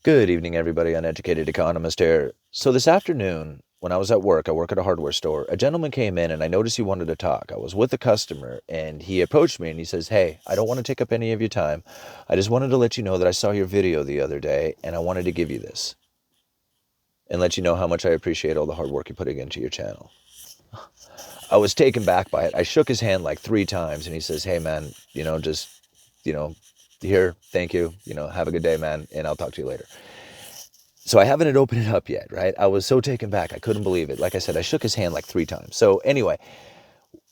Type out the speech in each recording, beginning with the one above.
Good evening, everybody. Uneducated economist here. So this afternoon, when I was at work, I work at a hardware store. A gentleman came in and I noticed he wanted to talk. I was with a customer and he approached me and he says, "Hey, I don't want to take up any of your time. I just wanted to let you know that I saw your video the other day and I wanted to give you this and let you know how much I appreciate all the hard work you're putting into your channel." I was taken back by it. I shook his hand like 3 times and he says, "Hey, man, just, you know, here, thank you. Have a good day, man, and I'll talk to you later." So I haven't opened it up yet, right? I was so taken back. I couldn't believe it. Like I said, I shook his hand like 3 times. So anyway,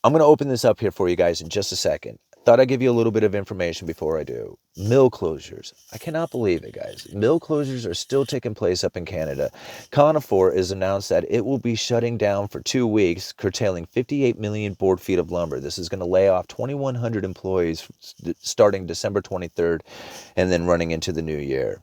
I'm going to open this up here for you guys in just a second. Thought I'd give you a little bit of information before I do. Mill closures. I cannot believe it, guys. Mill closures are still taking place up in Canada. Conifer has announced that it will be shutting down for 2 weeks, curtailing 58 million board feet of lumber. This is going to lay off 2,100 employees starting December 23rd and then running into the new year.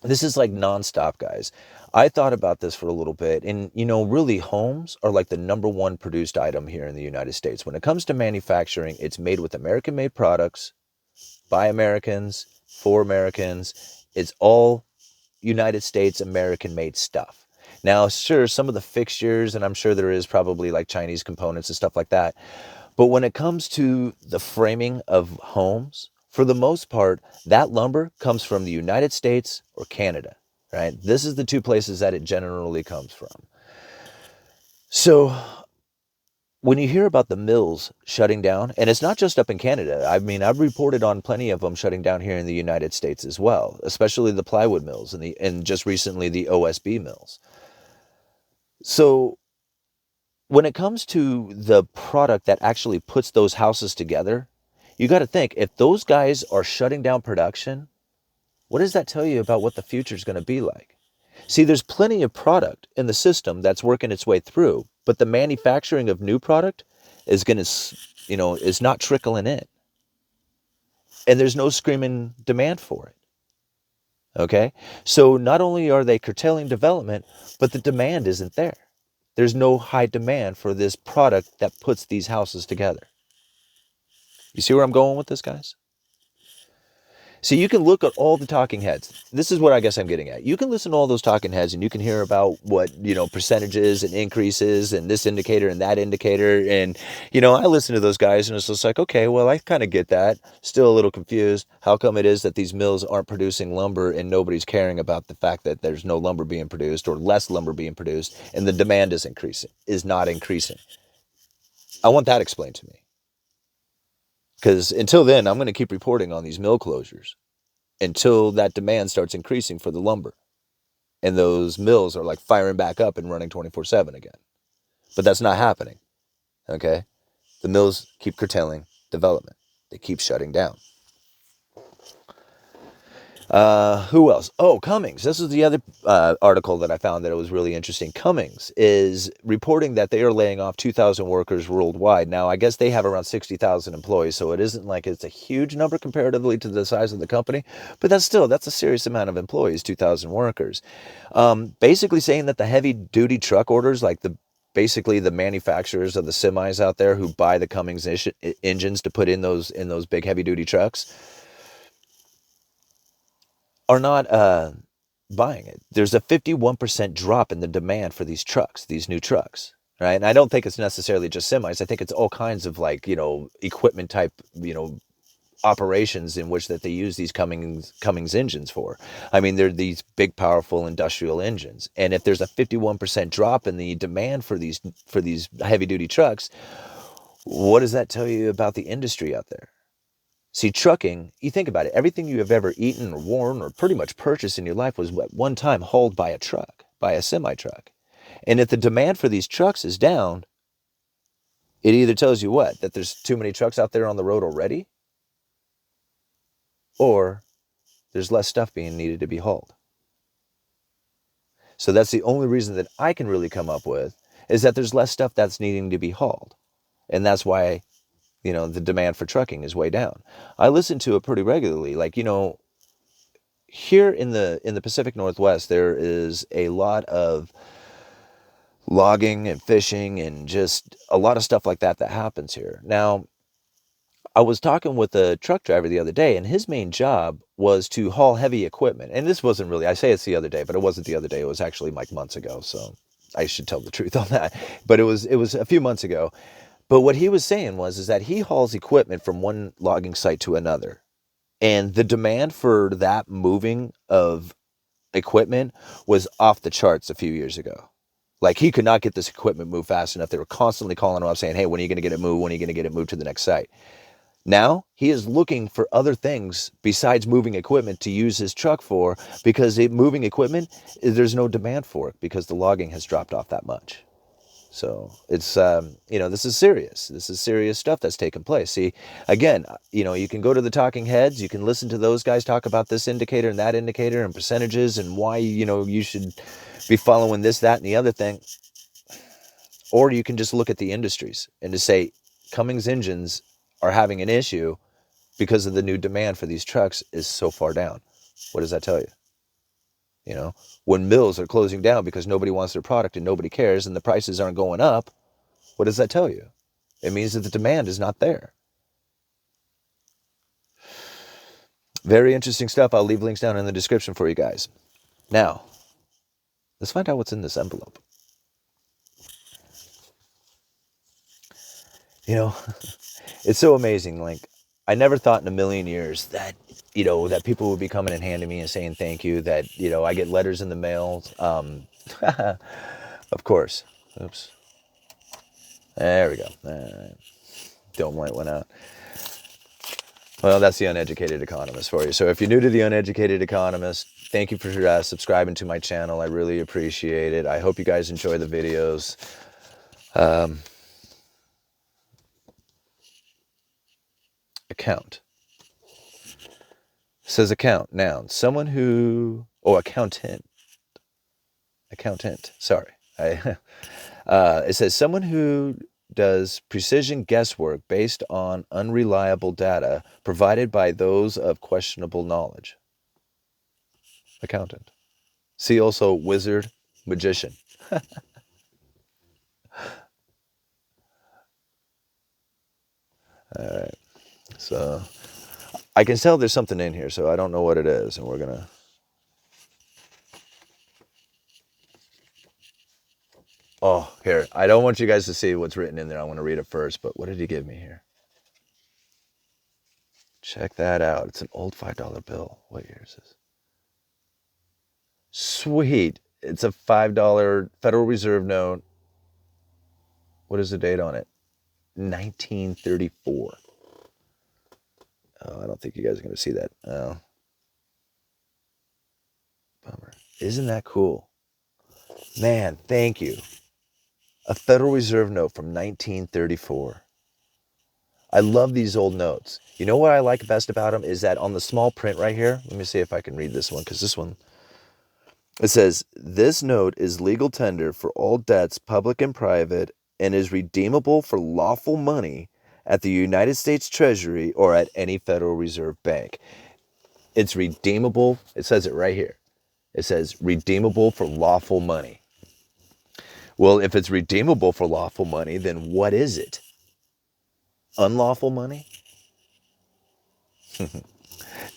This is like nonstop, guys. I thought about this for a little bit, and really, homes are like the number one produced item here in the United States. When it comes to manufacturing, it's made with American made products by Americans for Americans. It's all United States American made stuff. Now, sure, some of the fixtures, and I'm sure there is probably like Chinese components and stuff like that. But when it comes to the framing of homes, for the most part, that lumber comes from the United States or Canada, right? This is the two places that it generally comes from. So when you hear about the mills shutting down, and it's not just up in Canada, I mean, I've reported on plenty of them shutting down here in the United States as well, especially the plywood mills and just recently the OSB mills. So when it comes to the product that actually puts those houses together, you got to think, if those guys are shutting down production, what does that tell you about what the future is going to be like? See, there's plenty of product in the system that's working its way through, but the manufacturing of new product is going to, is not trickling in. And there's no screaming demand for it. Okay? So not only are they curtailing development, but the demand isn't there. There's no high demand for this product that puts these houses together. You see where I'm going with this, guys? So you can look at all the talking heads. This is what I guess I'm getting at. You can listen to all those talking heads and you can hear about what, percentages and increases and this indicator and that indicator. And, I listen to those guys and it's just like, okay, well, I kind of get that. Still a little confused. How come it is that these mills aren't producing lumber and nobody's caring about the fact that there's no lumber being produced or less lumber being produced and the demand is not increasing? I want that explained to me. Because until then, I'm going to keep reporting on these mill closures until that demand starts increasing for the lumber. And those mills are like firing back up and running 24/7 again. But that's not happening. Okay? The mills keep curtailing development, they keep shutting down. Who else? Oh, Cummings. This is the other article that I found that it was really interesting. Cummings is reporting that they are laying off 2,000 workers worldwide. Now, I guess they have around 60,000 employees, so it isn't like it's a huge number comparatively to the size of the company, but that's a serious amount of employees, 2,000 workers. Basically saying that the heavy duty truck orders, like basically the manufacturers of the semis out there who buy the Cummings engines to put in those big heavy duty trucks, are not buying it. There's a 51% drop in the demand for these trucks, these new trucks, right? And I don't think it's necessarily just semis. I think it's all kinds of like, equipment type, operations in which that they use these Cummings engines for. I mean, they're these big, powerful industrial engines. And if there's a 51% drop in the demand for these heavy duty trucks, what does that tell you about the industry out there? See, trucking, you think about it, everything you have ever eaten or worn or pretty much purchased in your life was at one time hauled by a truck, by a semi truck. And if the demand for these trucks is down, it either tells you what? That there's too many trucks out there on the road already, or there's less stuff being needed to be hauled. So that's the only reason that I can really come up with, is that there's less stuff that's needing to be hauled. And that's why, the demand for trucking is way down. I listen to it pretty regularly. Like, here in the Pacific Northwest, there is a lot of logging and fishing and just a lot of stuff like that happens here. Now, I was talking with a truck driver the other day, and his main job was to haul heavy equipment. And this wasn't really, I say it's the other day, but it wasn't the other day. It was actually like months ago. So I should tell the truth on that. But it was a few months ago. But what he was saying was is that he hauls equipment from one logging site to another. And the demand for that moving of equipment was off the charts a few years ago. Like he could not get this equipment moved fast enough. They were constantly calling him up saying, hey, when are you going to get it moved? When are you going to get it moved to the next site? Now he is looking for other things besides moving equipment to use his truck for, because moving equipment, there's no demand for it because the logging has dropped off that much. So it's, this is serious. This is serious stuff that's taking place. See, again, you can go to the talking heads. You can listen to those guys talk about this indicator and that indicator and percentages and why, you should be following this, that, and the other thing. Or you can just look at the industries and just say Cummins engines are having an issue because of the new demand for these trucks is so far down. What does that tell you? When mills are closing down because nobody wants their product and nobody cares and the prices aren't going up, what does that tell you? It means that the demand is not there. Very interesting stuff. I'll leave links down in the description for you guys. Now, let's find out what's in this envelope. It's so amazing. Like, I never thought in a million years that, that people would be coming and handing me and saying thank you, that, I get letters in the mail. Of course. Oops. There we go. Dome light went out. Well, that's the Uneducated Economist for you. So if you're new to the Uneducated Economist, thank you for subscribing to my channel. I really appreciate it. I hope you guys enjoy the videos. Account. It says account, noun. Someone who... Oh, accountant. Sorry. It says someone who does precision guesswork based on unreliable data provided by those of questionable knowledge. Accountant. See also wizard, magician. All right. So I can tell there's something in here, so I don't know what it is, and we're going to... Oh, here. I don't want you guys to see what's written in there. I want to read it first, but what did he give me here? Check that out. It's an old $5 bill. What year is this? Sweet. It's a $5 Federal Reserve note. What is the date on it? 1934. Oh, I don't think you guys are going to see that. Oh. Bummer. Isn't that cool? Man, thank you. A Federal Reserve note from 1934. I love these old notes. You know what I like best about them is that on the small print right here, let me see if I can read this one, because this one, it says, this note is legal tender for all debts, public and private, and is redeemable for lawful money at the United States Treasury or at any Federal Reserve Bank. It's redeemable. It says it right here. It says redeemable for lawful money. Well, if it's redeemable for lawful money, then what is it? Unlawful money?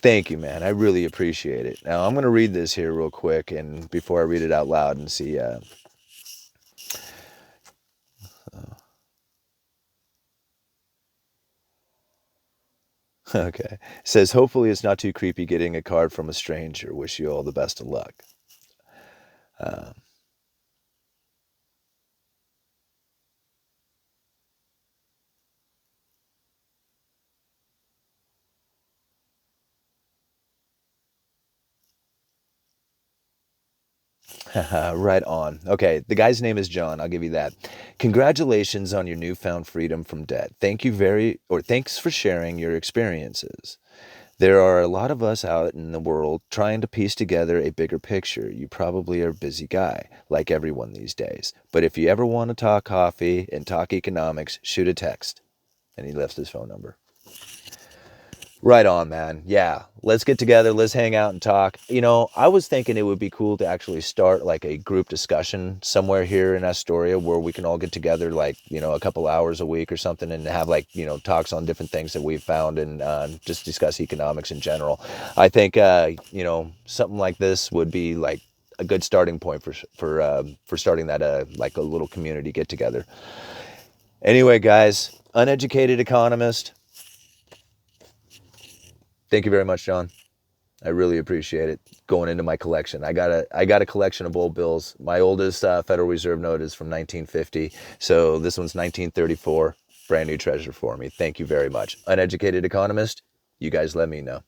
Thank you, man. I really appreciate it. Now, I'm going to read this here real quick, and before I read it out loud and see... Okay. It says, hopefully it's not too creepy getting a card from a stranger. Wish you all the best of luck. Right on. Okay, the guy's name is John. I'll give you that. Congratulations on your newfound freedom from debt. Thanks for sharing your experiences. There are a lot of us out in the world trying to piece together a bigger picture. You probably are a busy guy, like everyone these days. But if you ever want to talk coffee and talk economics, shoot a text. And he left his phone number. Right on, man. Yeah. Let's get together. Let's hang out and talk. You know, I was thinking it would be cool to actually start like a group discussion somewhere here in Astoria where we can all get together like, a couple hours a week or something and have like, talks on different things that we've found and just discuss economics in general. I think, something like this would be like a good starting point for starting that like a little community get together. Anyway, guys, uneducated economist. Thank you very much, John. I really appreciate it. Going into my collection, I got a collection of old bills. My oldest Federal Reserve note is from 1950, so this one's 1934. Brand new treasure for me. Thank you very much. Uneducated economist, you guys let me know.